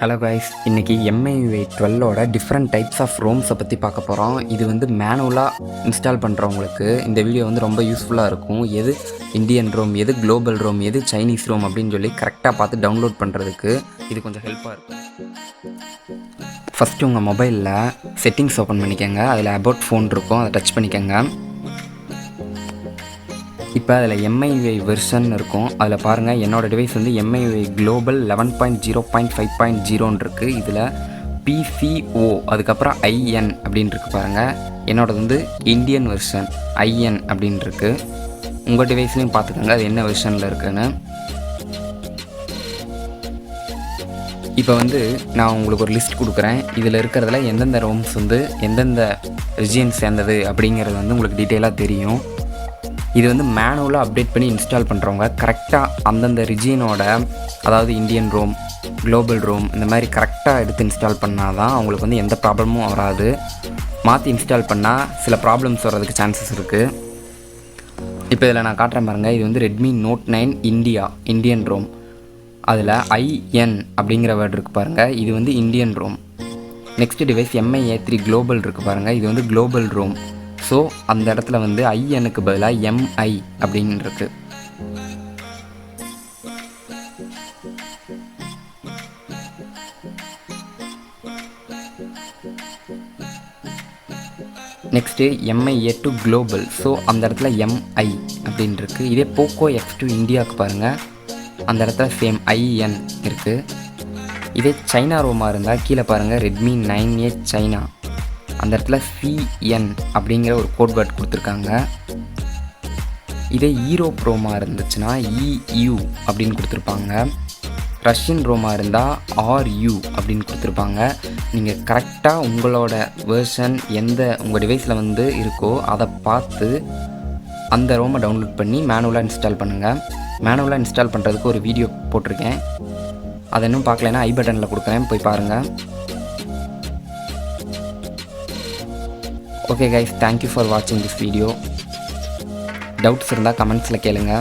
Hello guys, இன்றைக்கி MIUI 12ஓட different types of ரோம்ஸை பற்றி பார்க்க போகிறோம். இது வந்து மேனுவலாக இன்ஸ்டால் பண்ணுறவங்களுக்கு இந்த வீடியோ வந்து ரொம்ப யூஸ்ஃபுல்லாக இருக்கும். எது இந்தியன் ரோம், எது குளோபல் ரோம், எது சைனீஸ் ரோம் அப்படின்னு சொல்லி கரெக்டாக பார்த்து டவுன்லோட் பண்ணுறதுக்கு இது கொஞ்சம் ஹெல்ப்பாக இருக்கும். ஃபஸ்ட்டு உங்கள் மொபைலில் செட்டிங்ஸ் ஓப்பன் பண்ணிக்கோங்க. அதில் அபவுட் ஃபோன் இருக்கும், அதை டச் பண்ணிக்கோங்க. இப்போ அதில் MIUI வெர்ஷன் இருக்கும். அதில் பாருங்கள், என்னோடய டிவைஸ் வந்து MIUI குளோபல் 11.0.5.0 இருக்குது. இதில் PCO அதுக்கப்புறம் IN அப்படின்னு இருக்குது பாருங்கள். என்னோடது வந்து இந்தியன் வெர்ஷன் IN அப்படின்னு இருக்குது. உங்கள் டிவைஸ்லையும் பார்த்துக்கோங்க அது என்ன வெர்ஷனில் இருக்குதுன்னு. இப்போ வந்து நான் உங்களுக்கு ஒரு லிஸ்ட் கொடுக்குறேன். இதில் இருக்கிறதுல எந்தெந்த ரோம்ஸ் வந்து எந்தெந்த ரிஜியன் சேர்ந்தது அப்படிங்கிறது வந்து உங்களுக்கு டீட்டெயிலாக தெரியும். இது வந்து மேனுவலாக அப்டேட் பண்ணி இன்ஸ்டால் பண்ணுறவங்க கரெக்டாக அந்தந்த ரிஜியனோட, அதாவது இந்தியன் ரோம், குளோபல் ரோம் இந்த மாதிரி கரெக்டாக எடுத்து இன்ஸ்டால் பண்ணால் தான் அவங்களுக்கு வந்து எந்த ப்ராப்ளமும் வராது. மாற்றி இன்ஸ்டால் பண்ணால் சில ப்ராப்ளம்ஸ் வர்றதுக்கு சான்சஸ் இருக்குது. இப்போ இதில் நான் காட்டுறேன் பாருங்கள். இது வந்து Redmi Note9 இந்தியன் ரோம். அதில் IN அப்படிங்கிற வேர்டு இருக்குது பாருங்கள். இது வந்து Indian ROM. Next device MI3 global இருக்குது பாருங்கள். இது வந்து குளோபல் ரோம். ஸோ அந்த இடத்துல வந்து INக்கு பதிலாக MI அப்படின்னு இருக்கு. Next MI2 global. ஸோ அந்த இடத்துல MI அப்படின்னு இருக்குது. இதே POCO F2 இந்தியாவுக்கு பாருங்கள், அந்த இடத்துல சேம் IN இருக்குது. இதே சைனா ரோமாக இருந்தால் கீழே பாருங்கள், Redmi 9A சைனா, அந்த இடத்துல CN அப்படிங்கிற ஒரு கோட் வேர்ட் கொடுத்துருக்காங்க. இதே ஈரோப் ரோமாக இருந்துச்சுன்னா EU அப்படின்னு கொடுத்துருப்பாங்க. ரஷ்யன் ரோமாக இருந்தால் RU அப்படின்னு கொடுத்துருப்பாங்க. நீங்கள் கரெக்டாக உங்களோட வேர்ஷன் எந்த உங்கள் டிவைஸில் வந்து இருக்கோ அதை பார்த்து அந்த ரோமை டவுன்லோட் பண்ணி மேனுவலாக இன்ஸ்டால் பண்ணுங்கள். மேனுவலாக இன்ஸ்டால் பண்ணுறதுக்கு ஒரு வீடியோ போட்டிருக்கேன். அதை இன்னும் பார்க்கலைன்னா ஐ பட்டனில் கொடுக்குறேன், போய் பாருங்கள். Okay guys, thank you for watching this video. Doubts இருந்தால் கமெண்ட்ஸில் கேளுங்க.